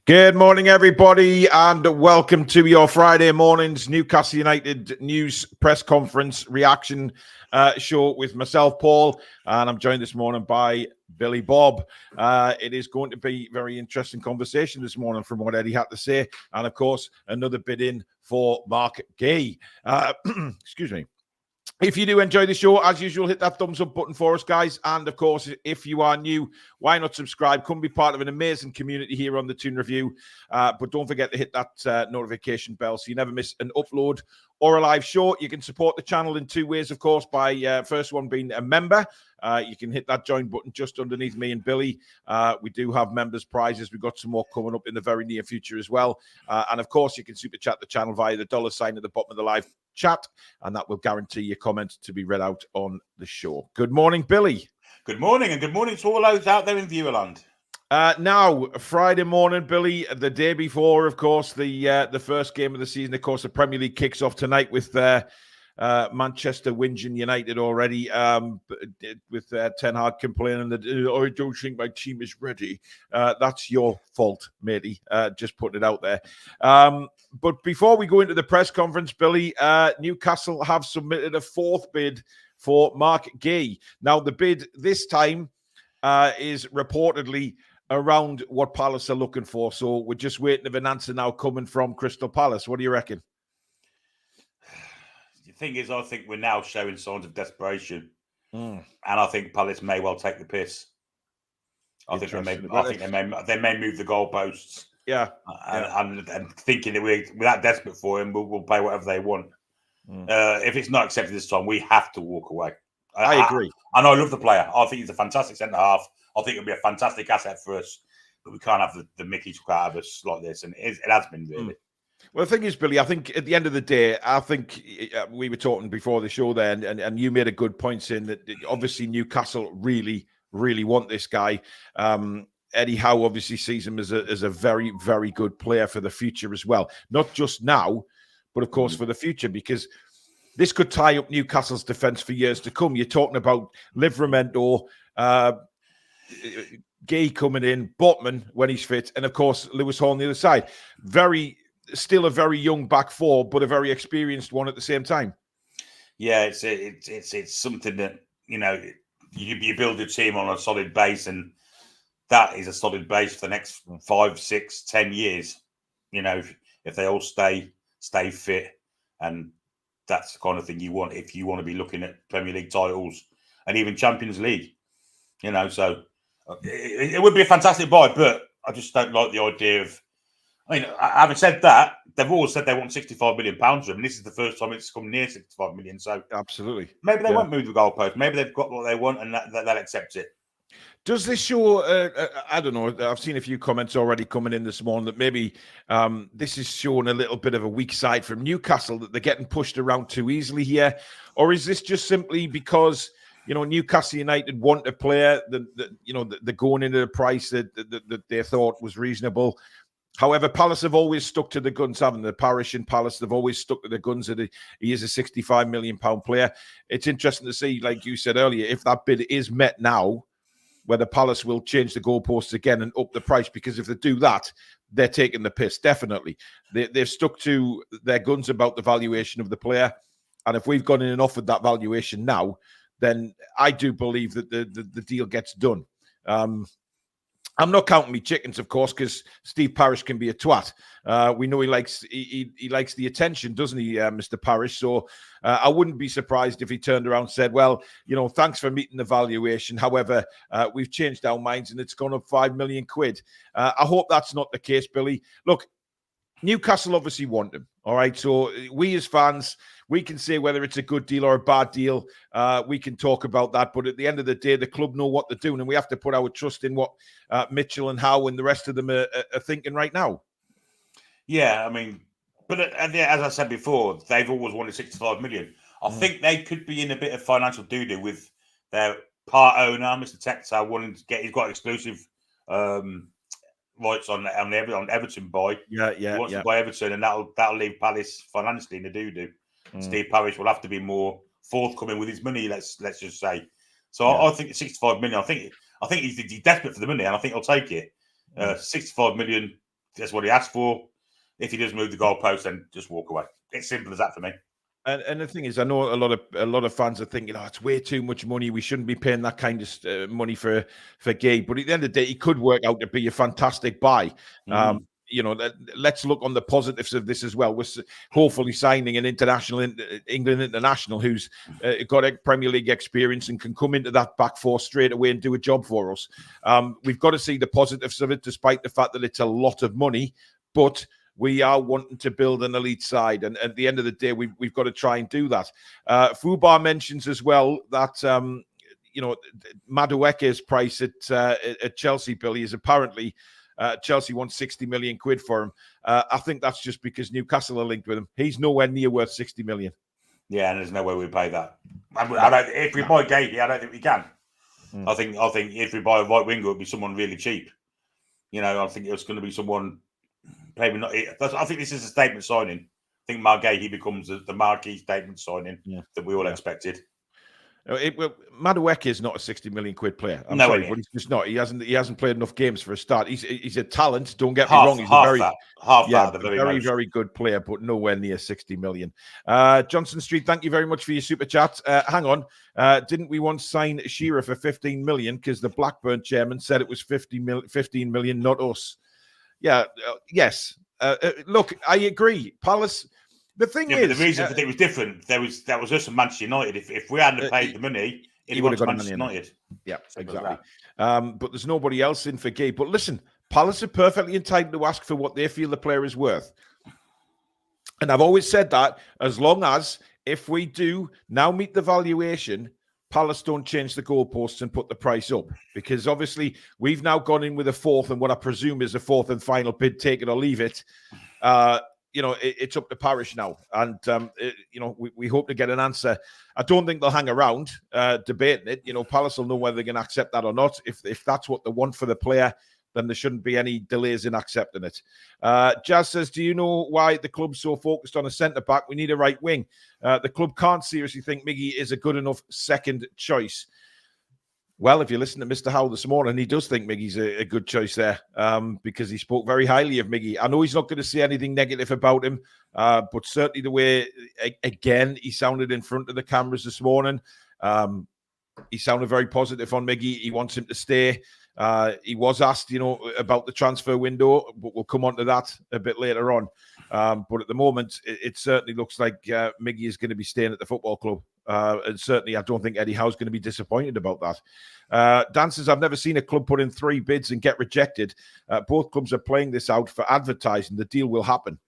Good morning, everybody, and welcome to your Friday morning's Newcastle United news press conference reaction show with myself, Paul, and I'm joined this morning by Billy Bob. It is going to be a very interesting conversation this morning from what Eddie had to say, and of course, another bid in for Marc Guehi. Excuse me. If you do enjoy the show, as usual, hit that thumbs up button for us, guys. And, of course, if you are new, why not subscribe? Come be part of an amazing community here on the Toon Review. But don't forget to hit that notification bell so you never miss an upload or a live show. You can support the channel in two ways, of course, by first one being a member. You can hit that join button just underneath me and Billy. We do have members' prizes. We've got some more coming up in the very near future as well. And, of course, you can super chat the channel via the $ at the bottom of the live chat, and that will guarantee your comment to be read out on the show. Good morning, Billy. Good morning, and good morning to all those out there in Viewerland. Now, Friday morning, Billy, the day before, of course, the first game of the season. Of course, the Premier League kicks off tonight with Manchester whinging United already, with Ten Hag complaining that I don't think my team is ready. That's your fault, matey. Just putting it out there. But before we go into the press conference, Billy, Newcastle have submitted a fourth bid for Marc Guehi. Now, the bid this time is reportedly around what Palace are looking for. So we're just waiting for an answer now coming from Crystal Palace. What do you reckon? The thing is, I think we're now showing signs of desperation. And I think Palace may well take the piss. I think they may move the goalposts. Yeah. And thinking that we're that desperate for him, we'll pay whatever they want. If it's not accepted this time, we have to walk away. I agree. And I love the player. I think he's a fantastic centre-half. I think it'll be a fantastic asset for us. But we can't have the Mickey took out of us like this. And it has been, really. Well, the thing is, Billy, I think at the end of the day, I think we were talking before the show there, and you made a good point saying that obviously Newcastle really, really want this guy. Eddie Howe obviously sees him as a very, very good player for the future as well. Not just now, but of course for the future, because this could tie up Newcastle's defence for years to come. You're talking about Livramento, Guehi coming in, Botman when he's fit, and of course Lewis Hall on the other side. Still a very young back four, but a very experienced one at the same time. Yeah, it's something that, you know, you build your team on a solid base, and that is a solid base for the next 5, 6, 10 years. You know, if they all stay fit, and that's the kind of thing you want if you want to be looking at Premier League titles and even Champions League. You know, so it would be a fantastic buy, but I just don't like the idea of. I mean, having said that, they've always said they want £65 million for him, and this is the first time it's come near 65 million. So absolutely, maybe they won't move the goalpost. Maybe they've got what they want, and they'll accept it. Does this show? I don't know. I've seen a few comments already coming in this morning that maybe this is showing a little bit of a weak side from Newcastle, that they're getting pushed around too easily here, or is this just simply because, you know, Newcastle United want a player that you know, they're going into the price that they thought was reasonable? However, Palace have always stuck to the guns, haven't they? Parish and Palace, they've always stuck to the guns that he is a £65 million player. It's interesting to see, like you said earlier, if that bid is met now, whether Palace will change the goalposts again and up the price, because if they do that, they're taking the piss, definitely. They've stuck to their guns about the valuation of the player. And if we've gone in and offered that valuation now, then I do believe that the deal gets done. I'm not counting me chickens, of course, because Steve Parish can be a twat. We know he likes the attention, doesn't he, Mr. Parish? So I wouldn't be surprised if he turned around and said, well, you know, thanks for meeting the valuation. However, we've changed our minds and it's gone up £5 million. I hope that's not the case, Billy. Look, Newcastle obviously want him. All right. So we as fans, we can say whether it's a good deal or a bad deal. We can talk about that. But at the end of the day, the club know what they're doing, and we have to put our trust in what Mitchell and Howe and the rest of them are thinking right now. Yeah, I mean, But as I said before, they've always wanted 65 million. I think they could be in a bit of financial doo-doo with their part owner, Mr. Textor, wanting to get. He's got exclusive rights on Everton buy. He wants to buy Everton, and that'll leave Palace financially in the doo-doo. Steve Parish will have to be more forthcoming with his money. Let's just say. So I think 65 million. I think he's desperate for the money, and I think he'll take it. 65 million. That's what he asked for. If he does move the goalpost, then just walk away. It's simple as that for me. And the thing is, I know a lot of fans are thinking, "Oh, it's way too much money. We shouldn't be paying that kind of money for Guehi." But at the end of the day, he could work out to be a fantastic buy. Let's look on the positives of this as well. We're hopefully signing an England international who's got a Premier League experience and can come into that back four straight away and do a job for us. We've got to see the positives of it, despite the fact that it's a lot of money, but we are wanting to build an elite side, and at the end of the day, we've got to try and do that. Fubar mentions as well that Madueke's price at Chelsea, Billy, is apparently Chelsea wants 60 million quid for him. I think that's just because Newcastle are linked with him. He's nowhere near worth 60 million. Yeah, and there's no way we pay that. If we buy Guehi, I don't think we can. I think if we buy a right winger, it'll be someone really cheap. I think it's going to be someone. Maybe not. I think this is a statement signing. I think Marc Guehi becomes the marquee statement signing that we all expected. Madueke is not a 60 million quid player. I'm no, sorry, but he's just not. He hasn't played enough games for a start. He's a talent. Don't get me wrong. He's a very good player, but nowhere near 60 million. Johnson Street, thank you very much for your super chat. Hang on, didn't we once sign Shearer for 15 million because the Blackburn chairman said it was 15 million, not us? Yeah, yes. Look, I agree. Palace. The thing is, the reason it was different. That was us and Manchester United. If we hadn't paid the money, he would have gone to Manchester United. Yeah, exactly. But there's nobody else in for Guehi. But listen, Palace are perfectly entitled to ask for what they feel the player is worth. And I've always said that as long as if we do now meet the valuation, Palace don't change the goalposts and put the price up, because obviously we've now gone in with a fourth and what I presume is a fourth and final bid, take it or leave it. It's up to Parish now, and we hope to get an answer. I don't think they'll hang around debating it. Palace will know whether they're going to accept that or not. If that's what they want for the player, then there shouldn't be any delays in accepting it. Jazz says, do you know why the club's so focused on a centre-back? We need a right wing. The club can't seriously think Miggy is a good enough second choice. Well, if you listen to Mr. Howe this morning, he does think Miggy's a good choice there because he spoke very highly of Miggy. I know he's not going to say anything negative about him, but certainly the way, again, he sounded in front of the cameras this morning, he sounded very positive on Miggy. He wants him to stay. He was asked, about the transfer window, but we'll come on to that a bit later on. But at the moment, it certainly looks like Miggy is going to be staying at the football club. And certainly, I don't think Eddie Howe's going to be disappointed about that. Dan says, I've never seen a club put in 3 bids and get rejected. Both clubs are playing this out for advertising. The deal will happen.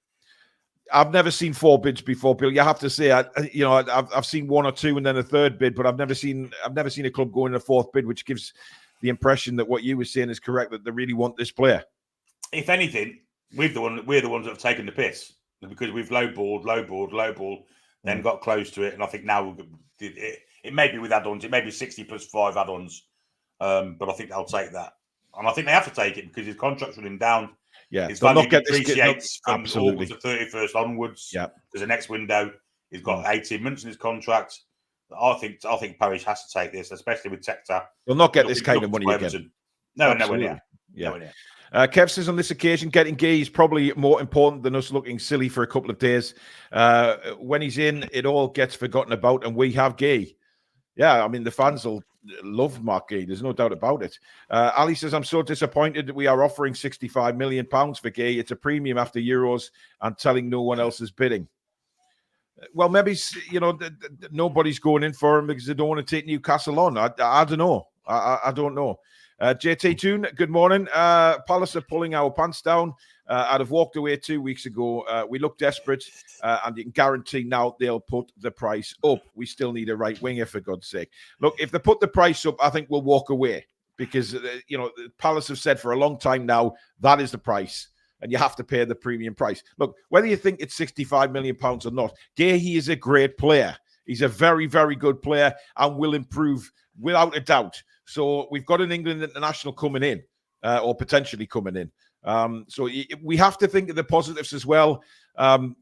I've never seen 4 bids before, Bill. You have to say, I've seen 1 or 2 and then a 3rd bid, but I've never seen a club go in a 4th bid, which gives the impression that what you were saying is correct, that they really want this player. If anything, we're the ones that have taken the piss because we've lowballed, then got close to it. And I think now it may be with add-ons, it may be 60 plus 5 add-ons, but I think they'll take that. And I think they have to take it because his contract's running down. Yeah, his value depreciates from August the 31st onwards. Yeah, because the next window, he's got 18 months in his contract. I think Parish has to take this, especially with Textor. He'll not get this kind of money again. No, nowhere near. Kev says on this occasion, getting Guehi is probably more important than us looking silly for a couple of days. When he's in, it all gets forgotten about, and we have Guehi. Yeah, I mean, the fans will love Marc Guehi. There's no doubt about it. Ali says, I'm so disappointed that we are offering £65 million for Guehi. It's a premium after Euros and telling no one else is bidding. Well, maybe, nobody's going in for him because they don't want to take Newcastle on. I don't know. I don't know. JT Toon, good morning. Palace are pulling our pants down. I'd have walked away 2 weeks ago. We look desperate, and you can guarantee now they'll put the price up. We still need a right winger, for God's sake. Look, if they put the price up, I think we'll walk away because, Palace have said for a long time now, that is the price. and you have to pay the premium price. Look, whether you think it's £65 million or not, Guehi is a great player. He's a very, very good player and will improve without a doubt. So we've got an England international coming in, or potentially coming in. So we have to think of the positives as well.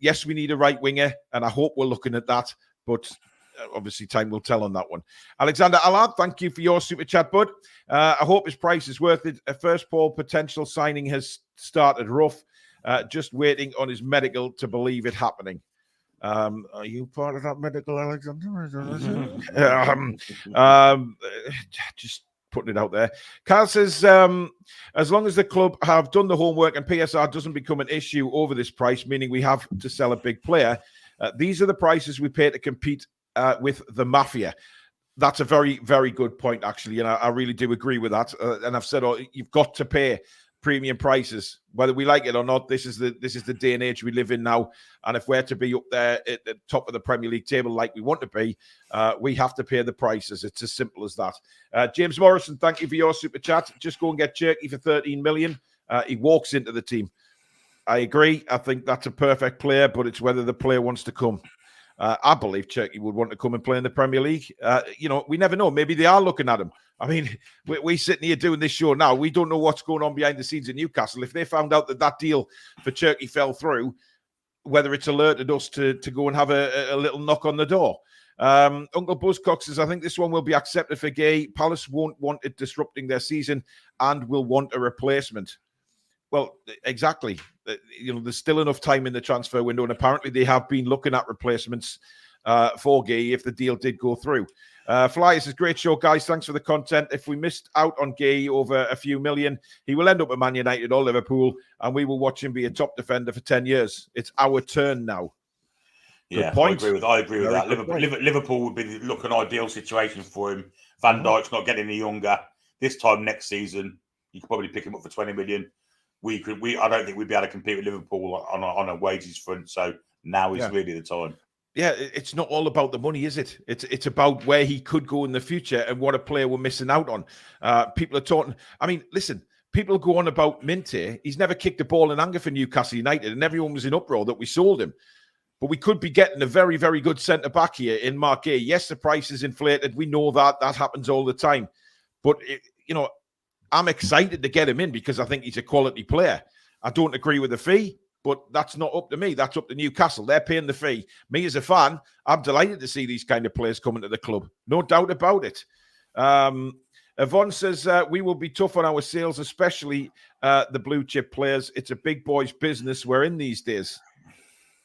Yes, we need a right winger, and I hope we're looking at that. But obviously, time will tell on that one. Alexander Allard, thank you for your super chat, bud. I hope his price is worth it. A first Paul potential signing has started rough. Just waiting on his medical to believe it happening. Are you part of that medical, Alexander? Just putting it out there. Carl says, as long as the club have done the homework and PSR doesn't become an issue over this price, meaning we have to sell a big player, these are the prices we pay to compete with the mafia. That's a very, very good point, actually, and I really do agree with that. And I've said, you've got to pay premium prices, whether we like it or not. This is the day and age we live in now, and if we're to be up there at the top of the Premier League table like we want to be, we have to pay the prices. It's as simple as that. James Morrison, thank you for your super chat. Just go and get Cherky for 13 million. He walks into the team. I agree. I think that's a perfect player, but it's whether the player wants to come. I believe Cherky would want to come and play in the Premier League. We never know. Maybe they are looking at him. I mean, we're sitting here doing this show now. We don't know what's going on behind the scenes in Newcastle. If they found out that deal for Cherky fell through, whether it's alerted us to go and have a little knock on the door. Uncle Buzzcock says, I think this one will be accepted for Guehi. Palace won't want it disrupting their season and will want a replacement. Well, exactly. There's still enough time in the transfer window, and apparently they have been looking at replacements for Guehi if the deal did go through. Flyers is great show, guys. Thanks for the content. If we missed out on Guehi over a few million, he will end up at Man United or Liverpool, and we will watch him be a top defender for 10 years. It's our turn now. Yeah, I agree with that. Liverpool would be an ideal situation for him. Van Dijk's not getting any younger. This time next season, you could probably pick him up for 20 million. I don't think we'd be able to compete with Liverpool on a wages front. So now is really the time. Yeah, it's not all about the money, is it? It's about where he could go in the future and what a player we're missing out on. People are talking. I mean, listen, people go on about Minte. He's never kicked a ball in anger for Newcastle United, and everyone was in uproar that we sold him. But we could be getting a very, very good centre-back here in Marc Guehi. Yes, the price is inflated. We know that. That happens all the time. But, I'm excited to get him in because I think he's a quality player. I don't agree with the fee, but that's not up to me. That's up to Newcastle. They're paying the fee. Me as a fan, I'm delighted to see these kind of players coming to the club. No doubt about it. Yvonne says, we will be tough on our sales, especially the blue chip players. It's a big boys business we're in these days.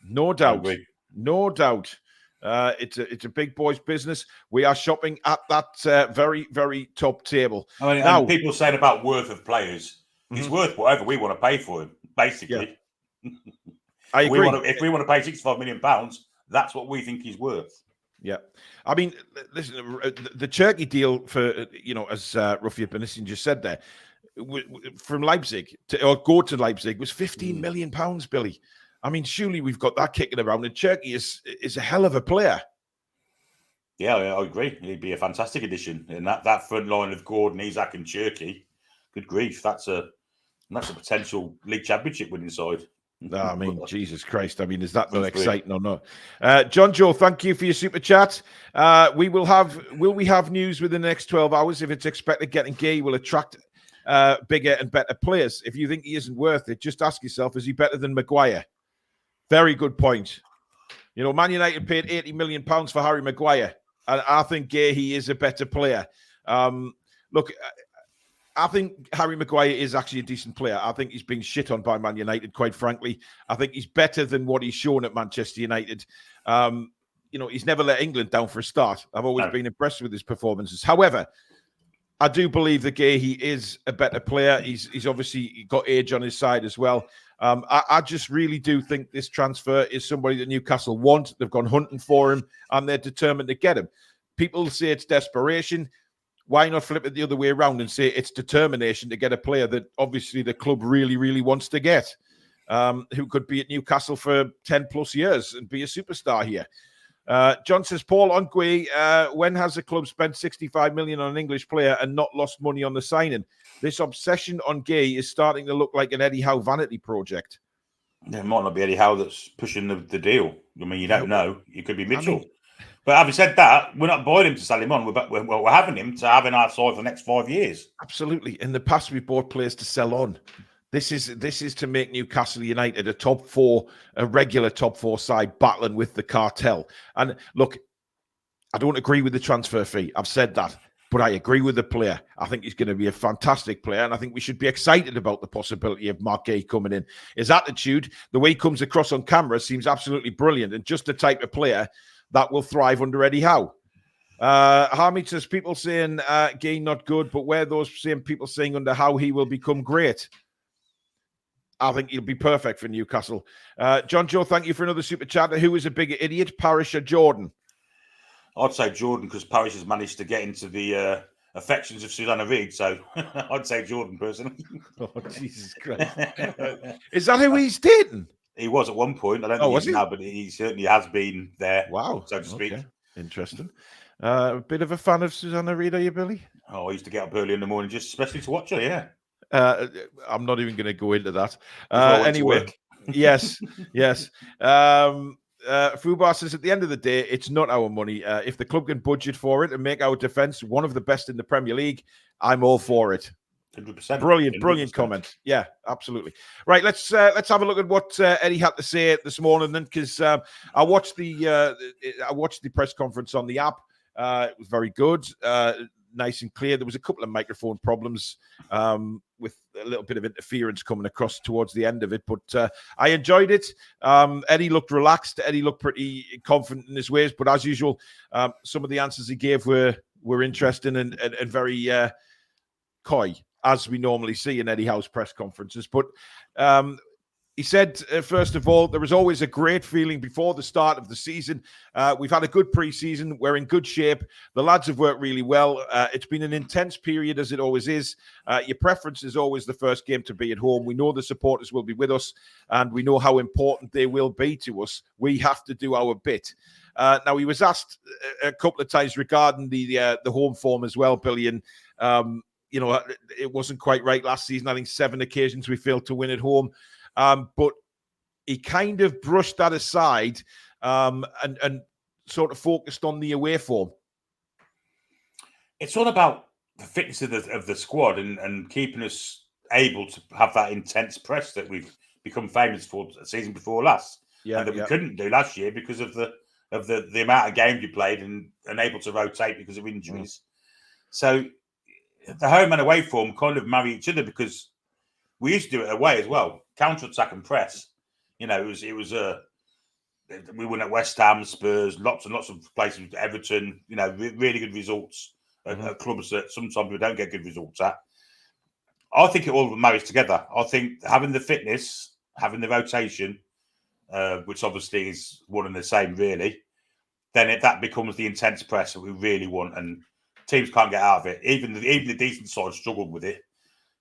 No doubt. No doubt. It's a big boys business. We are shopping at that very, very top table. I mean, now, people saying about worth of players, he's worth whatever we want to pay for him, basically. Yeah. I agree. If we want to pay £65 million, that's what we think he's worth. Yeah. I mean, listen, the Cherky deal for, as Ruffy Benissin just said there, from Leipzig or go to Leipzig was £15 million, Billy. I mean, surely we've got that kicking around, and Cherky is a hell of a player. Yeah, I agree. He'd be a fantastic addition. And that front line of Gordon, Isak, and Cherky, good grief, that's a potential league championship winning side. I mean, Jesus Christ. I mean, is that not exciting or not? John Joe, thank you for your super chat. Will we have news within the next 12 hours? If it's expected getting Guehi will attract bigger and better players. If you think he isn't worth it, just ask yourself, is he better than Maguire? Very good point. Man United paid £80 million for Harry Maguire, and I think Guehi is a better player. Look, I think Harry Maguire is actually a decent player. I think he's been shit on by Man United, quite frankly. I think he's better than what he's shown at Manchester United. He's never let England down for a start. I've always been impressed with his performances. However, I do believe that Guehi is a better player. He's obviously got age on his side as well. I just really do think this transfer is somebody that Newcastle want. They've gone hunting for him, and they're determined to get him. People say it's desperation. Why not flip it the other way around and say it's determination to get a player that obviously the club really, really wants to get, who could be at Newcastle for 10 plus years and be a superstar here. John says, Paul on Guehi, when has the club spent 65 million on an English player and not lost money on the signing? This obsession on Guehi is starting to look like an Eddie Howe vanity project. Yeah, it might not be Eddie Howe that's pushing the deal. I mean, you don't know. It could be Mitchell. But having said that, we're not buying him to sell him on. We're having him to have in our side for the next 5 years. Absolutely. In the past, we've bought players to sell on. This is to make Newcastle United a regular top four side battling with the cartel. And look, I don't agree with the transfer fee. I've said that. But I agree with the player. I think he's going to be a fantastic player, and I think we should be excited about the possibility of Marc Guehi coming in. His attitude, the way he comes across on camera, seems absolutely brilliant, and just the type of player that will thrive under Eddie Howe. Hamid says, people saying Guehi not good, but where those same people saying under Howe he will become great? I think he'll be perfect for Newcastle. John Joe, thank you for another super chat. Who is a bigger idiot, Parish or Jordan? I'd say Jordan, because Parish has managed to get into the affections of Susanna Reid. So I'd say Jordan, personally. Oh, Jesus Christ. Is that who he's dating? He was at one point. I don't think he's now, but he certainly has been there. Wow. So to speak. Okay. Interesting. A bit of a fan of Susanna Reid, are you, Billy? Oh, I used to get up early in the morning just especially to watch her, yeah. I'm not even going to go into that. Anyway, yes. Fubar says, at the end of the day, it's not our money. If the club can budget for it and make our defence one of the best in the Premier League, I'm all for it. 100%. Brilliant 100%. comment. Yeah, absolutely. Right, let's have a look at what Eddie had to say this morning, then, because I watched the press conference on the app. It was very good. Nice and clear. There was a couple of microphone problems with a little bit of interference coming across towards the end of it, but I enjoyed it. Eddie looked relaxed. Eddie looked pretty confident in his ways, but as usual, some of the answers he gave were interesting and very coy, as we normally see in Eddie Howe's press conferences. But he said, first of all, there was always a great feeling before the start of the season. We've had a good pre-season. We're in good shape. The lads have worked really well. It's been an intense period, as it always is. Your preference is always the first game to be at home. We know the supporters will be with us, and we know how important they will be to us. We have to do our bit. Now, he was asked a couple of times regarding the home form as well, Billy, and it wasn't quite right last season. I think 7 occasions we failed to win at home. But he kind of brushed that aside and sort of focused on the away form. It's all about the fitness of the squad and keeping us able to have that intense press that we've become famous for the season before last. Yeah, and that we couldn't do last year because of the amount of games we played and unable to rotate because of injuries. So the home and away form kind of marry each other, because we used to do it away as well. Counter-attack and press. You know, it was we won at West Ham, Spurs, lots and lots of places, Everton, really good results at clubs that sometimes we don't get good results at. I think it all marries together. I think having the fitness, having the rotation, which obviously is one and the same, really, then that becomes the intense press that we really want, and teams can't get out of it. Even the decent side struggled with it.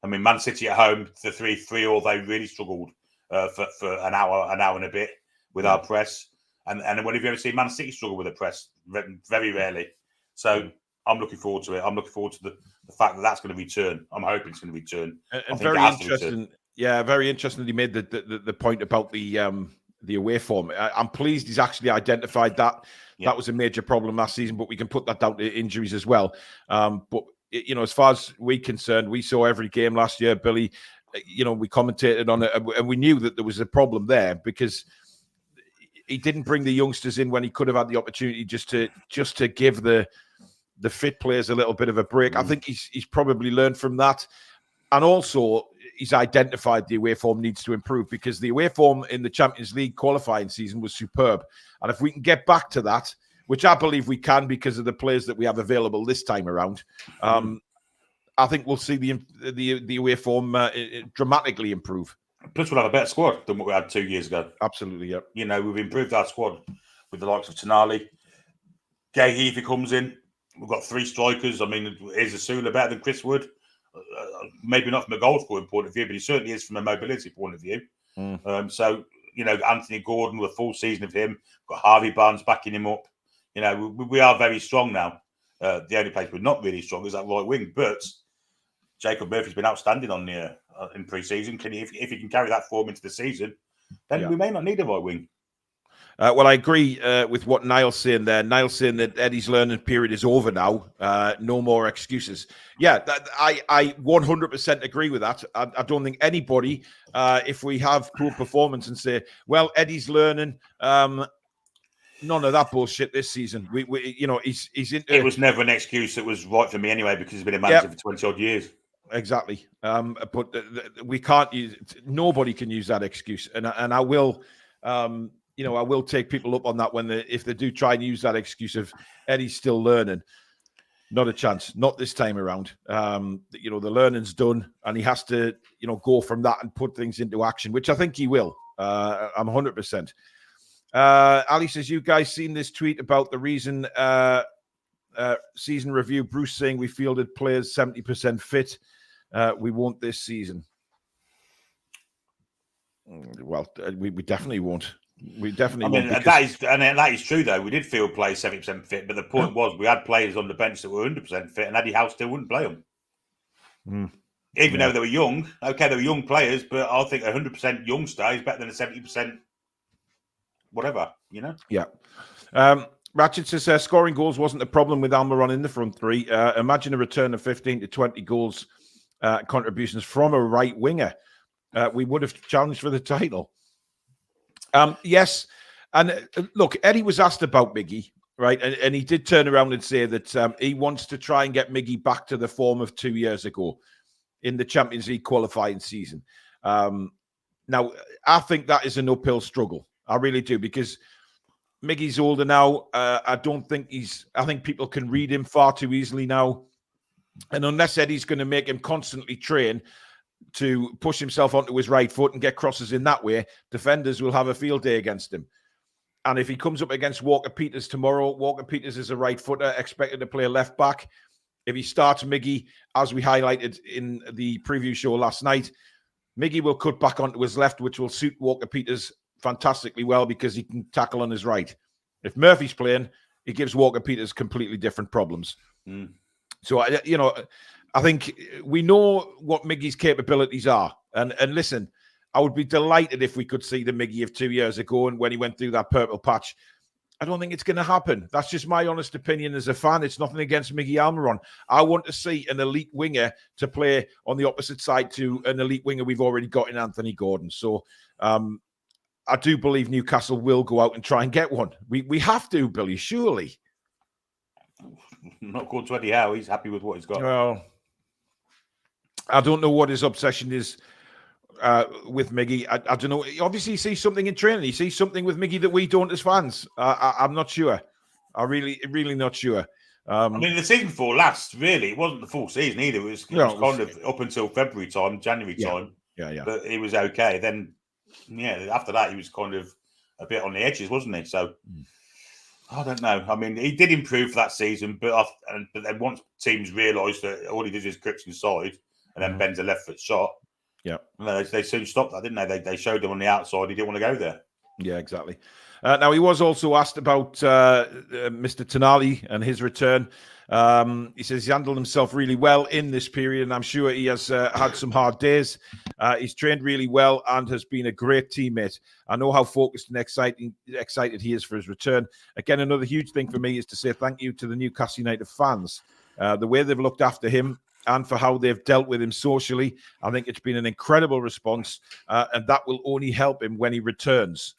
I mean, Man City at home, the 3-3, they really struggled for an hour and a bit with our press. And when have you ever seen Man City struggle with the press? Very rarely. So I'm looking forward to it. I'm looking forward to the fact that that's going to return. I'm hoping it's going to return. And very interesting. Yeah, very interesting that he made the point about the away form. I'm pleased he's actually identified that. Yeah. That was a major problem last season, but we can put that down to injuries as well. But as far as we're concerned, we saw every game last year, Billy. We commentated on it, and we knew that there was a problem there because he didn't bring the youngsters in when he could have had the opportunity just to give the fit players a little bit of a break. I think he's probably learned from that, and also he's identified the away form needs to improve, because the away form in the Champions League qualifying season was superb, and if we can get back to that, which I believe we can because of the players that we have available this time around, I think we'll see the away form dramatically improve. Plus, we'll have a better squad than what we had 2 years ago. Absolutely, yeah. We've improved our squad with the likes of Tonali. Guehi, if he comes in, we've got 3 strikers. I mean, is Asula better than Chris Wood? Maybe not from a goal scoring point of view, but he certainly is from a mobility point of view. So, Anthony Gordon, with a full season of him, got Harvey Barnes backing him up. You know, we are very strong now. The only place we're not really strong is that right wing. But Jacob Murphy's been outstanding on the in pre-season. If he can carry that form into the season, then we may not need a right wing. Well, I agree with what Niall's saying there. Niall's saying that Eddie's learning period is over now. No more excuses. Yeah, I 100% agree with that. I don't think anybody, if we have poor performance and say, well, Eddie's learning, none of that bullshit this season. We you know, he's into... It was never an excuse that was right for me anyway, because he's been a manager for 20 odd years. Exactly. But we can't use... Nobody can use that excuse. And I will... you know, I will take people up on that if they do try and use that excuse of Eddie's still learning. Not a chance. Not this time around. You know, the learning's done, and he has to, you know, go from that and put things into action, which I think he will. I'm 100%. Ali says, you guys seen this tweet about the reason season review? Bruce saying we fielded players 70% fit. We won't this season. Well, we definitely won't. We definitely. I mean, that is true though. We did field players 70% fit, but the point was we had players on the bench that were 100% fit, and Eddie Howe still wouldn't play them, even though they were young. Okay, they were young players, but I think 100% youngster is better than a 70% whatever. You know? Yeah. Ratchet says scoring goals wasn't a problem with Almiron in the front three. Imagine a return of 15 to 20 goals contributions from a right winger. We would have challenged for the title. Yes. And look, Eddie was asked about Miggy, right? And he did turn around and say that he wants to try and get Miggy back to the form of 2 years ago in the Champions League qualifying season. Now, I think that is an uphill struggle. I really do, because Miggy's older now. I think people can read him far too easily now. And unless Eddie's going to make him constantly train to push himself onto his right foot and get crosses in that way, defenders will have a field day against him. And if he comes up against Walker Peters tomorrow, Walker Peters is a right footer, expected to play left back. If he starts Miggy, as we highlighted in the preview show last night, Miggy will cut back onto his left, which will suit Walker Peters fantastically well because he can tackle on his right. If Murphy's playing, it gives Walker Peters completely different problems. So, you know, I think we know what Miggy's capabilities are. And listen, I would be delighted if we could see the Miggy of 2 years ago and when he went through that purple patch. I don't think it's going to happen. That's just my honest opinion as a fan. It's nothing against Miggy Almiron. I want to see an elite winger to play on the opposite side to an elite winger we've already got in Anthony Gordon. So I do believe Newcastle will go out and try and get one. We have to, Billy, surely. Not called to Eddie Howe. He's happy with what he's got. Well, I don't know what his obsession is with Miggy. I don't know. Obviously, he sees something in training. He sees something with Miggy that we don't as fans. I'm not sure. I'm really not sure. I mean, the season before last, really, it wasn't the full season either. It was kind of up until February time, January time. Yeah. But he was okay. Then, after that, he was kind of a bit on the edges, wasn't he? So, I don't know. I mean, he did improve for that season, but then once teams realised that all he did is grips inside and then bends a left foot shot, they soon stopped that, didn't they? They showed him on the outside he didn't want to go there. Yeah, exactly. Now, he was also asked about Mr. Tonali and his return. He says he handled himself really well in this period, and I'm sure he has had some hard days. He's trained really well and has been a great teammate. I know how focused and excited he is for his return. Again, another huge thing for me is to say thank you to the Newcastle United fans. The way they've looked after him and for how they've dealt with him socially, I think it's been an incredible response, and that will only help him when he returns.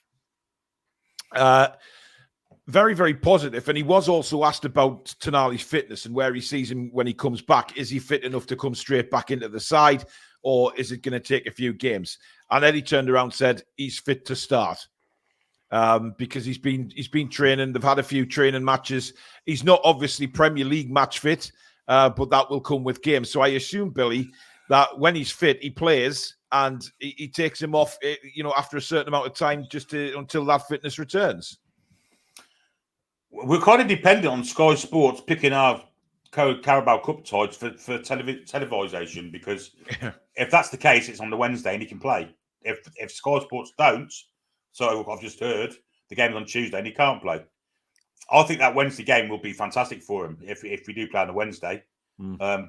Very, very positive. And he was also asked about Tonali's fitness and where he sees him when he comes back. Is he fit enough to come straight back into the side, or is it going to take a few games? And Eddie turned around and said he's fit to start because he's been training. They've had a few training matches. He's not obviously Premier League match fit, but that will come with games. So I assume, Billy, that when he's fit, he plays and he takes him off, after a certain amount of time until that fitness returns. We're kind of dependent on Sky Sports picking our Carabao Cup ties for televisation, because if that's the case, it's on the Wednesday and he can play. If Sky Sports don't, so I've just heard the game's on Tuesday and he can't play. I think that Wednesday game will be fantastic for him if we do play on the Wednesday,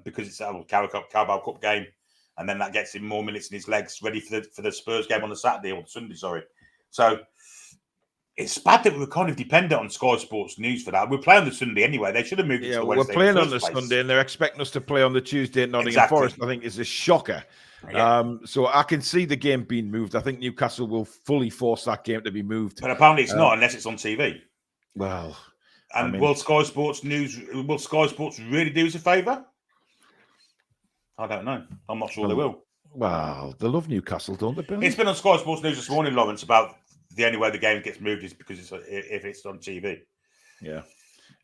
because it's a Carabao Cup game, and then that gets him more minutes in his legs, ready for the Spurs game on the Saturday or the Sunday. Sorry, so it's bad that we're kind of dependent on Sky Sports News for that. We're playing on the Sunday anyway. They should have moved it to the Wednesday. We're playing on the Sunday, and they're expecting us to play on the Tuesday at Nottingham Forest. I think is a shocker. Yeah. So I can see the game being moved. I think Newcastle will fully force that game to be moved. But apparently it's not unless it's on TV. Well, and will Sky Sports really do us a favour? I don't know. I'm not sure they will. Well, they love Newcastle, don't they, Billy? It's been on Sky Sports News this morning, Lawrence, about the only way the game gets moved is because if it's on TV. Yeah.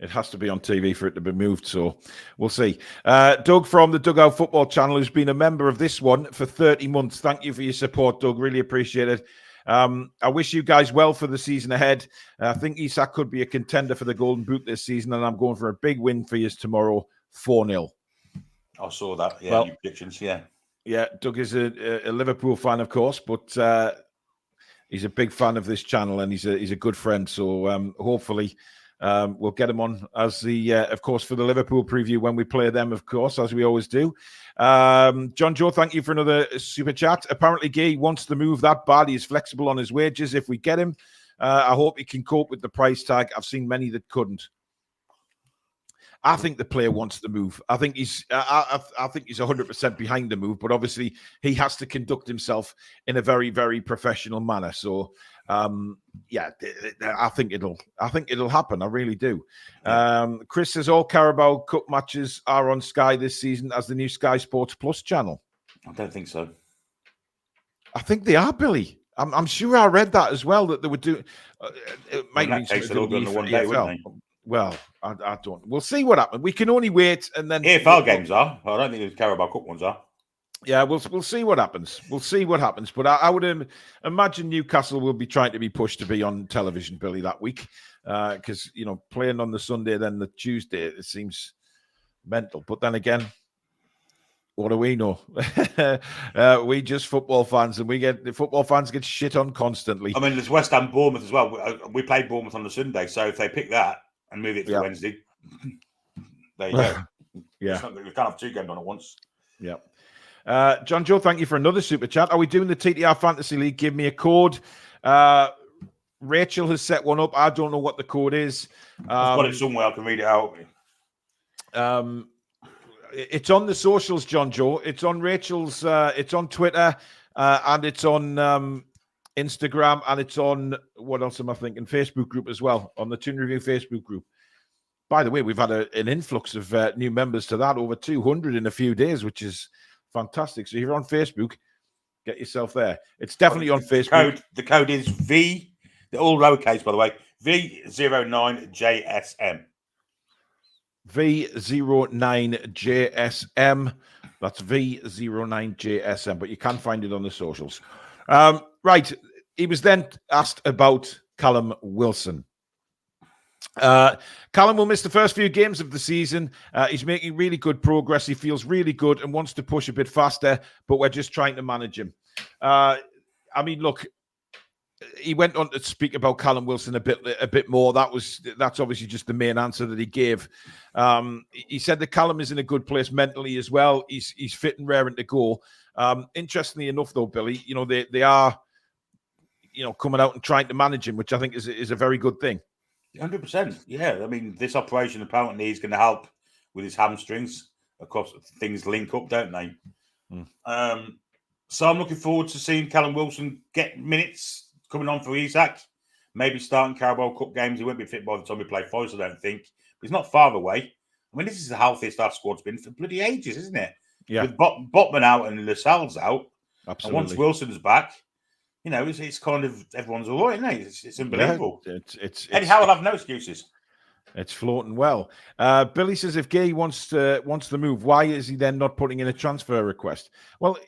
It has to be on TV for it to be moved, so we'll see. Doug from the Dugout Football Channel, who's been a member of this one for 30 months. Thank you for your support, Doug. Really appreciate it. I wish you guys well for the season ahead. I think Isak could be a contender for the Golden Boot this season, and I'm going for a big win for you tomorrow, 4-0. I saw that. Yeah, well, predictions. Yeah. Yeah, Doug is a Liverpool fan, of course, but he's a big fan of this channel, and he's a good friend. So hopefully we'll get him on as of course, for the Liverpool preview when we play them, of course, as we always do. John Joe, thank you for another super chat. Apparently, Guehi wants to move that bad. He's flexible on his wages if we get him. I hope he can cope with the price tag. I've seen many that couldn't. I think the player wants to move. I think he's 100% behind the move, but obviously he has to conduct himself in a very, very professional manner. So, yeah, I think it'll happen. I really do. Chris says all Carabao Cup matches are on Sky this season as the new Sky Sports Plus channel. I don't think so. I think they are, Billy. I'm sure I read that as well, that they would do. It might be they'll do on one day, wouldn't they? Well, I don't. We'll see what happens. We can only wait, and then EFL games are. I don't think the Carabao Cup ones are. Yeah, we'll see what happens. We'll see what happens. But I would imagine Newcastle will be trying to be pushed to be on television, Billy, that week, because playing on the Sunday, then the Tuesday, it seems mental. But then again, what do we know? We just football fans, and the football fans get shit on constantly. I mean, there's West Ham Bournemouth as well. We played Bournemouth on the Sunday, so if they pick that and move it to Wednesday, there you go. Yeah, we can't have two games on at once. Yeah. John Joe, thank you for another super chat. Are we doing the TTR Fantasy League? Give me a code. Rachel has set one up. I don't know what the code is. I've got it somewhere. I can read it out. It's on the socials, John Joe. It's on Rachel's. It's on Twitter, and it's on Instagram, and it's on, what else am I thinking? Facebook group as well, on the Toon Review Facebook group. By the way, we've had an influx of new members to that, over 200 in a few days, which is fantastic. So if you're on Facebook, get yourself there. It's definitely on Facebook. The code is V, they're all lowercase, by the way, V09JSM. V09JSM. That's V09JSM, but you can find it on the socials. Right. He was then asked about Callum Wilson. Callum will miss the first few games of the season. He's making really good progress. He feels really good and wants to push a bit faster, but we're just trying to manage him. I mean, look, he went on to speak about Callum Wilson a bit more. That's obviously just the main answer that he gave. He said that Callum is in a good place mentally as well. He's fit and raring to go. Interestingly enough, though, Billy, they are, coming out and trying to manage him, which I think is a very good thing. 100%. Yeah, I mean, this operation apparently is going to help with his hamstrings. Of course, things link up, don't they? So I'm looking forward to seeing Callum Wilson get minutes coming on for Isak. Maybe starting Carabao Cup games. He won't be fit by the time we play Forest, I don't think. But he's not far away. I mean, this is the healthiest our squad's been for bloody ages, isn't it? Yeah. With Botman out and Lascelles out. Absolutely. And once Wilson's back, it's kind of everyone's all right, isn't it? It's unbelievable. Yeah, Eddie Howe will have no excuses. It's floating well. Billy says if Guehi wants to move, why is he then not putting in a transfer request? Well,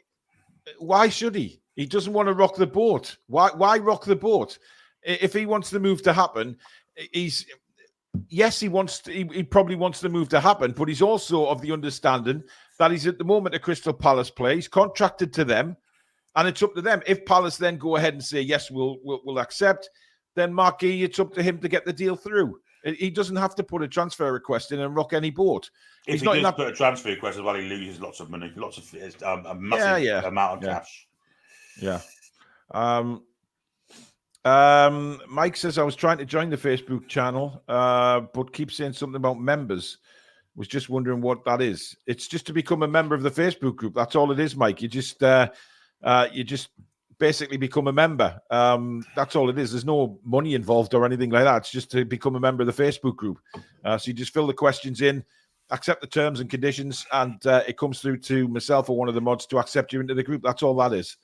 why should he? He doesn't want to rock the boat. Why rock the boat? If he wants the move to happen, he probably wants the move to happen, but he's also of the understanding that he's at the moment a Crystal Palace player. He's contracted to them, and it's up to them. If Palace then go ahead and say, yes, we'll accept, then Marc Guehi, it's up to him to get the deal through. He doesn't have to put a transfer request in and rock any boat. If he does put a transfer request as well, he loses lots of money, lots of a massive amount of cash. Yeah. Mike says, I was trying to join the Facebook channel, but keep saying something about members. Was just wondering what that is. It's just to become a member of the Facebook group. That's all it is, Mike. You just basically become a member. That's all it is. There's no money involved or anything like that. It's just to become a member of the Facebook group. So you just fill the questions in, accept the terms and conditions, and it comes through to myself or one of the mods to accept you into the group. That's all that is.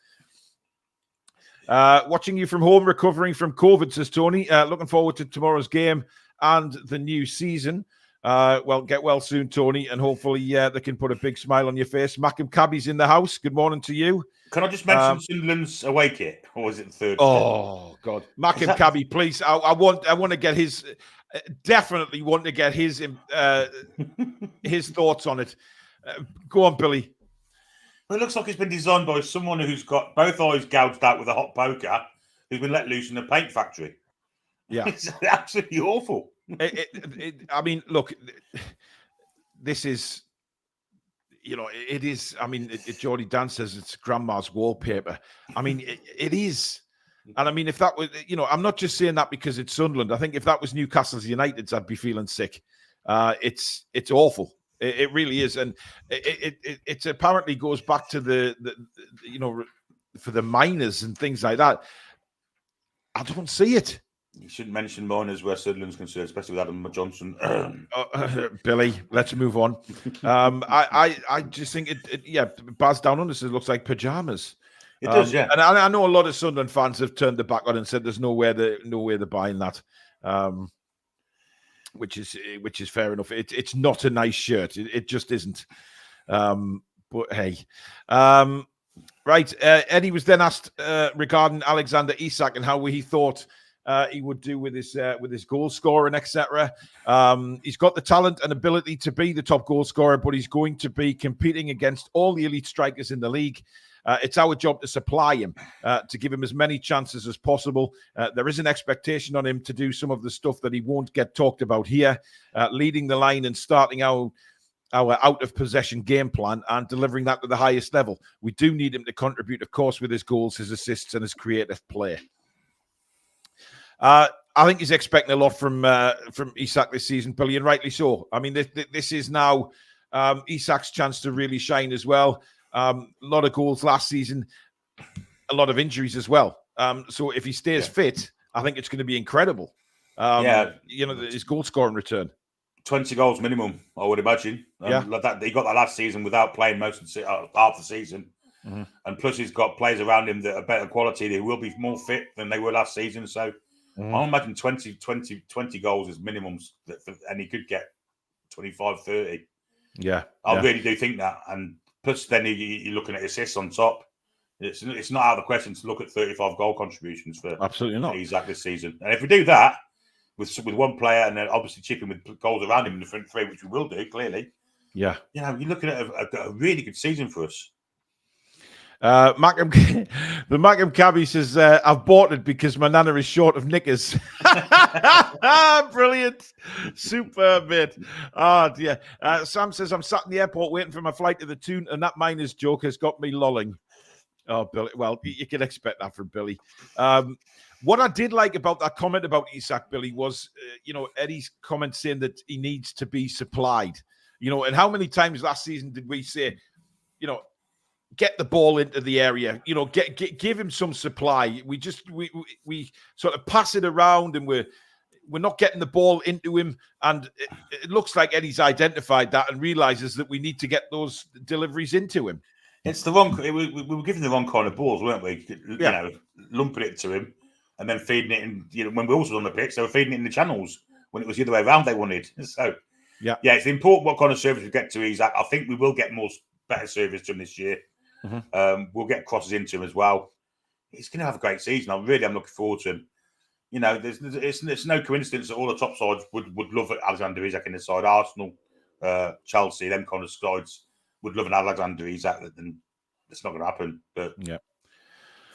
Watching you from home, recovering from COVID, says Tony. Looking forward to tomorrow's game and the new season. Well, get well soon, Tony, and hopefully they can put a big smile on your face. Mackham Cabby's in the house. Good morning to you. Can I just mention Sunderland's away kit, or was it the third? Oh God, Mackham Cabby, please! I want to get his. Definitely want to get his thoughts on it. Go on, Billy. Well, it looks like it's been designed by someone who's got both eyes gouged out with a hot poker, who's been let loose in a paint factory. Yeah, it's absolutely awful. I mean, look, this is, it is. I mean, Geordie Dan says it's grandma's wallpaper. I mean, it is. And I mean, if that was, I'm not just saying that because it's Sunderland. I think if that was Newcastle United, I'd be feeling sick. It's awful. It really is. And it apparently goes back to the for the miners and things like that. I don't see it. You shouldn't mention miners where Sunderland's concerned, especially with Adam Johnson. Billy, let's move on. I just think Baz Down Under says it looks like pajamas. It does, yeah. And I know a lot of Sunderland fans have turned their back on and said there's no way they're buying that, which is fair enough. It's not a nice shirt. It just isn't. But hey, right. Eddie was then asked regarding Alexander Isak and how he thought he would do with his goal scoring, etc. He's got the talent and ability to be the top goal scorer, but he's going to be competing against all the elite strikers in the league. It's our job to supply him, to give him as many chances as possible. There is an expectation on him to do some of the stuff that he won't get talked about here, leading the line and starting our out-of-possession game plan and delivering that to the highest level. We do need him to contribute, of course, with his goals, his assists, and his creative play. I think he's expecting a lot from Isak this season, Billy, and rightly so. I mean, this is now Isak's chance to really shine as well. A lot of goals last season, a lot of injuries as well. So if he stays fit, I think it's going to be incredible. His goal scoring return. 20 goals minimum, I would imagine. Like that, he got that last season without playing most of half the season. Mm-hmm. And plus he's got players around him that are better quality. They will be more fit than they were last season. So I imagine 20 goals is minimums, and he could get 25, 30. Yeah. I really do think that. And plus, then you're looking at assists on top. It's not out of the question to look at 35 goal contributions for Isak this season. And if we do that with one player and then obviously chipping with goals around him in the front three, which we will do, clearly. Yeah. You're looking at a really good season for us. The Mackham Cabby says, I've bought it because my nana is short of knickers. Brilliant. Superb, mate. Oh, dear. Sam says, I'm sat in the airport waiting for my flight to the Toon, and that miners joke has got me lolling. Oh, Billy. Well, you can expect that from Billy. What I did like about that comment about Isak, Billy, was, Eddie's comment saying that he needs to be supplied. And how many times last season did we say, get the ball into the area, give him some supply. We sort of pass it around and we're not getting the ball into him. And it looks like Eddie's identified that and realizes that we need to get those deliveries into him. It's the wrong, we were giving the wrong kind of balls, weren't we? Lumping it to him and then feeding it in, when we also on the pitch, they were feeding it in the channels when it was the other way around they wanted. So, it's important what kind of service we get to Isak. I think we will get better service to him this year. Mm-hmm. We'll get crosses into him as well. He's going to have a great season. I'm looking forward to him. It's no coincidence that all the top sides would love Alexander Isak in the side. Arsenal, Chelsea, them kind of sides would love an Alexander Isak. Then it's not going to happen. But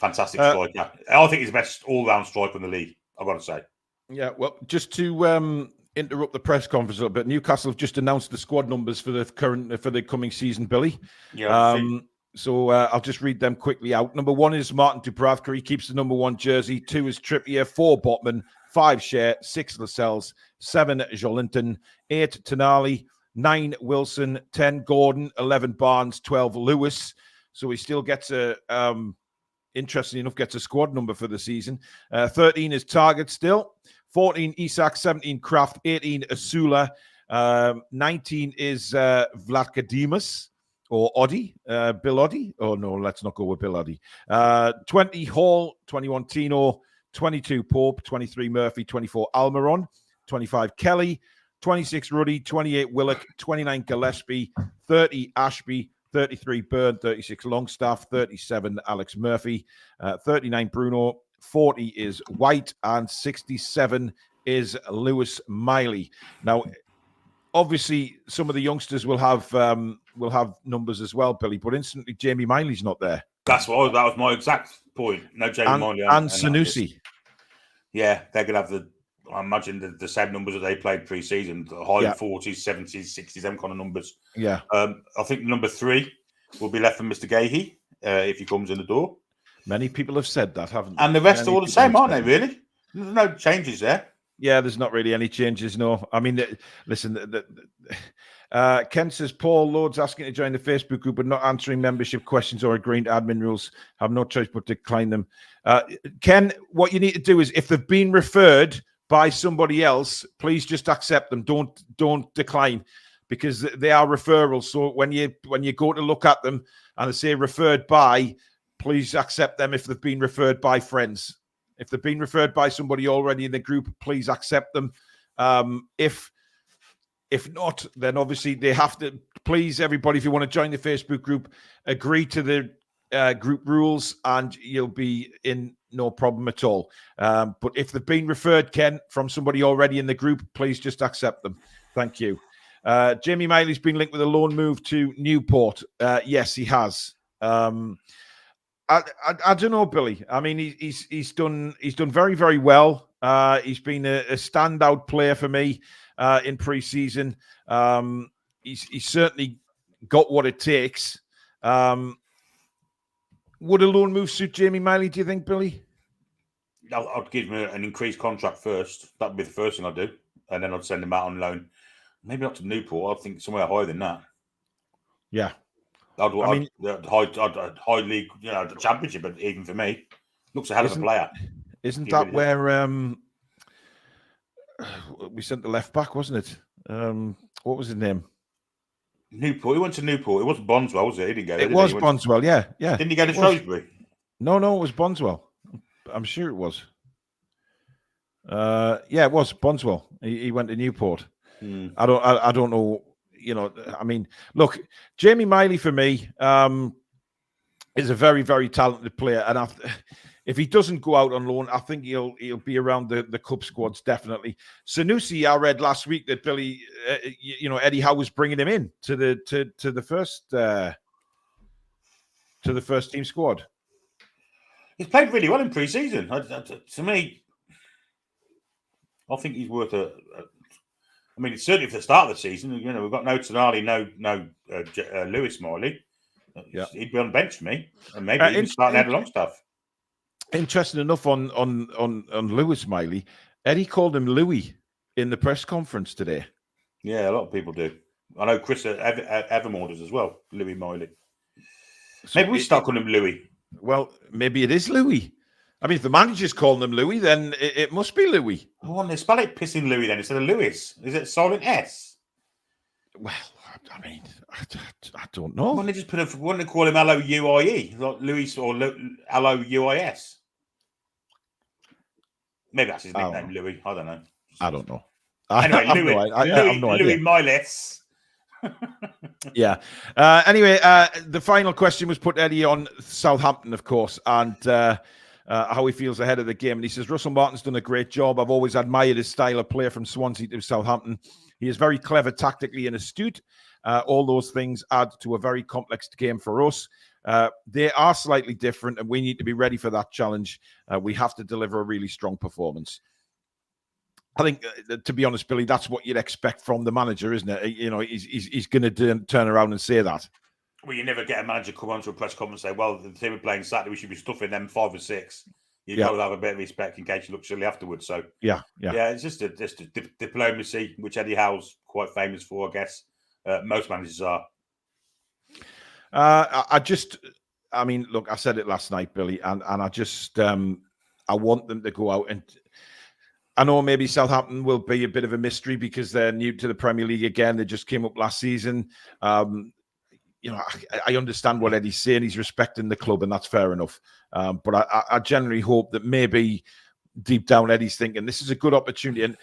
fantastic striker. I think he's the best all-round striker in the league, I've got to say. Yeah, well, just to interrupt the press conference a little bit. Newcastle have just announced the squad numbers for the coming season, Billy. Yeah. So I'll just read them quickly out. Number 1 is Martin Dubravka. He keeps the number 1 jersey. 2 is Trippier. 4 Botman. 5 Share. 6 Lascelles. 7 Jolinton. 8 Tonali. 9 Wilson. 10 Gordon. 11 Barnes. 12 Lewis. So he still gets interestingly enough, gets a squad number for the season. 13 is Target still. 14 Isak. 17 Kraft. 18 Asula. 19 is Vlachodimos. Or Oddie, Bill Oddie. Oh, no, let's not go with Bill Oddie. 20 Hall, 21 Tino, 22 Pope, 23 Murphy, 24 Almiron, 25 Kelly, 26 Ruddy, 28 Willock, 29 Gillespie, 30 Ashby, 33 Byrne, 36 Longstaff, 37 Alex Murphy, 39 Bruno, 40 is White, and 67 is Lewis Miley. Now, obviously, some of the youngsters will have numbers as well, Billy. But instantly, Jamie Miley's not there. That was my exact point. No Jamie Miley and Sanusi. Yeah, they're gonna have I imagine the same numbers that they played pre-season, the high 40s, 70s, 60s, them kind of numbers. Yeah. I think number 3 will be left for Mr. Guehi if he comes in the door. Many people have said that, haven't they? And the rest are all the same, aren't they? Really? There's no changes there. Yeah, there's not really any changes, no. I mean, listen, Ken says, Paul Lord's asking to join the Facebook group but not answering membership questions or agreeing to admin rules. Have no choice but decline them. Ken, what you need to do is if they've been referred by somebody else, please just accept them. Don't decline, because they are referrals. So when you go to look at them and they say referred by, please accept them if they've been referred by friends. If they've been referred by somebody already in the group, please accept them. If not, then obviously they have to. Please, everybody, if you want to join the Facebook group, agree to the group rules and you'll be in no problem at all. But if they've been referred, Ken, from somebody already in the group, please just accept them. Thank you. Jamie Miley's been linked with a loan move to Newport. Yes, he has. I don't know, Billy. I mean, he's done very, very well. He's been a standout player for me in pre-season. He's certainly got what it takes. Would a loan move suit Jamie Miley, do you think, Billy? I'd give him an increased contract first. That'd be the first thing I'd do. And then I'd send him out on loan. Maybe not to Newport. I think somewhere higher than that. Yeah. I'd high league, the championship, but even for me, looks a hell of a player. Isn't that where we sent the left back, wasn't it? What was his name? Newport. He went to Newport. It wasn't Bonswell, was it? He didn't go there. It was Bonswell, yeah. Didn't he go to Shrewsbury? No, it was Bonswell. I'm sure it was. It was Bonswell. He went to Newport. I don't know. I mean, look, Jamie Miley for me is a very, very talented player, and if he doesn't go out on loan, I think he'll be around the cup squads definitely. Sanusi, I read last week that Billy, Eddie Howe was bringing him in to the first team squad. He's played really well in pre-season. To me, I think he's worth I mean, it's certainly for the start of the season. We've got no Tonali, no Lewis Miley. Yeah. He'd be on the bench for me, and maybe even starting out along stuff. Interesting enough on Lewis Miley, Eddie called him Louis in the press conference today. Yeah, a lot of people do. I know Chris Evermore does as well. Louis Miley. So maybe we start calling him Louis. Well, maybe it is Louis. I mean, if the manager's calling him Louis, then it must be Louis. Oh, they spell it pissing Louis then instead of Lewis. Is it silent S? Well, I mean, I don't know. Why don't they just why don't they call him Louie, like Louis or Louis? Maybe that's his nickname, Louis. I don't know. I don't know. Anyway, Louis Miles. Yeah. Anyway, the final question was put Eddie on Southampton, of course, and how he feels ahead of the game. And he says, Russell Martin's done a great job. I've always admired his style of play from Swansea to Southampton. He is very clever tactically and astute. All those things add to a very complex game for us. They are slightly different, and we need to be ready for that challenge. We have to deliver a really strong performance. I think, to be honest, Billy, that's what you'd expect from the manager, isn't it? You know, he's going to turn around and say that. Well, you never get a manager come onto a press conference and say, well, the team we're playing Saturday, we should be stuffing them 5 or 6. You've got to have a bit of respect in case you look silly afterwards. So, yeah, it's just a diplomacy, which Eddie Howe's quite famous for, I guess. Most managers are. I mean, look, I said it last night, Billy, and I just, I want them to go out and, I know maybe Southampton will be a bit of a mystery because they're new to the Premier League again. They just came up last season. You know, I understand what Eddie's saying. He's respecting the club, and that's fair enough. But I generally hope that maybe deep down Eddie's thinking this is a good opportunity.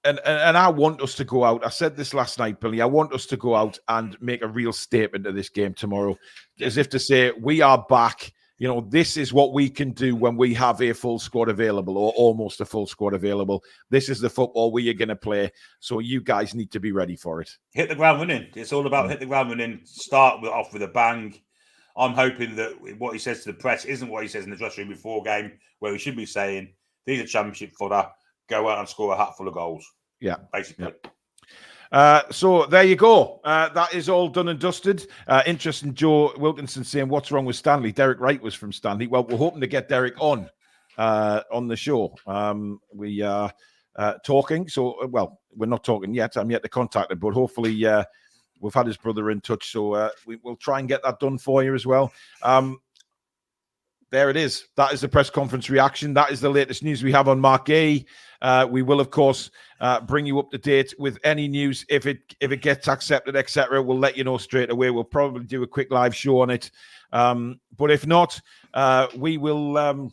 And I want us to go out. I said this last night, Billy. I want us to go out and make a real statement of this game tomorrow, as if to say we are back. You know, this is what we can do when we have a full squad available, or almost a full squad available. This is the football we are going to play. So you guys need to be ready for it. Hit the ground running. It's all about hit the ground running. Start off with a bang. I'm hoping that what he says to the press isn't what he says in the dressing room before game, where he should be saying, these are championship fodder. Go out and score a hat full of goals. Yeah. Basically. Yeah. So there you go. That is all done and dusted. Interesting, Joe Wilkinson saying, what's wrong with Stanley? Derek Wright was from Stanley. Well, we're hoping to get Derek on the show. We are talking. So, well, we're not talking yet. I'm yet to contact him, but hopefully we've had his brother in touch. So we'll try and get that done for you as well. There it is. That is the press conference reaction. That is the latest news we have on Marc Guehi. We will, of course, bring you up to date with any news. If it gets accepted, etc., we'll let you know straight away. We'll probably do a quick live show on it. But if not, we will,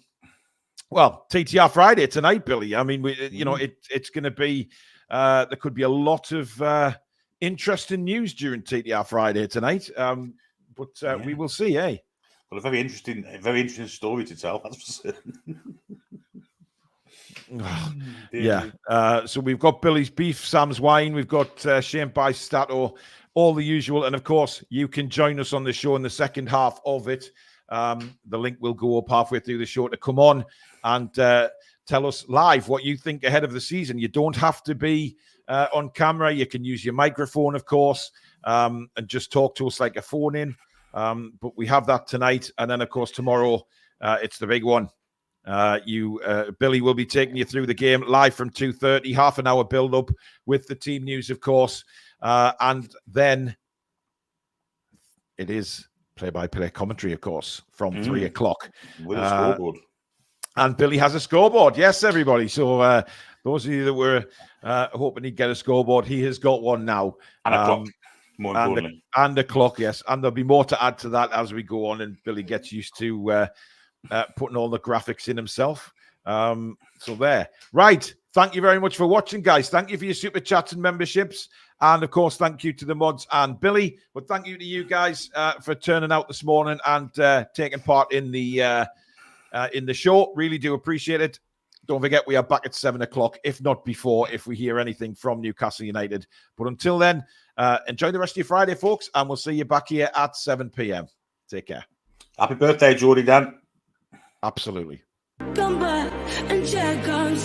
TTR Friday tonight, Billy. I mean, it's going to be, there could be a lot of interesting news during TTR Friday tonight. But we will see, eh? Well, a very interesting story to tell. That's for certain. So we've got Billy's Beef, Sam's Wine, we've got Shane by Stato, all the usual. And of course, you can join us on the show in the second half of it. The link will go up halfway through the show to come on and tell us live what you think ahead of the season. You don't have to be on camera. You can use your microphone, of course, and just talk to us like a phone in. But we have that tonight, and then of course tomorrow it's the big one. Billy will be taking you through the game live from 2:30, half an hour build up with the team news, of course, and then it is play-by-play commentary, of course, from 3 o'clock with a scoreboard. And Billy has a scoreboard, yes, everybody. So those of you that were hoping he'd get a scoreboard, he has got one now. And a clock. More importantly. And the clock, yes. And there'll be more to add to that as we go on and Billy gets used to putting all the graphics in himself. So there. Right. Thank you very much for watching, guys. Thank you for your super chats and memberships. And, of course, thank you to the mods and Billy. But thank you to you guys for turning out this morning and taking part in the show. Really do appreciate it. Don't forget, we are back at 7 o'clock, if not before, if we hear anything from Newcastle United. But until then, enjoy the rest of your Friday, folks, and we'll see you back here at 7 p.m. Take care. Happy birthday, Geordie Dan. Absolutely. Come back and check out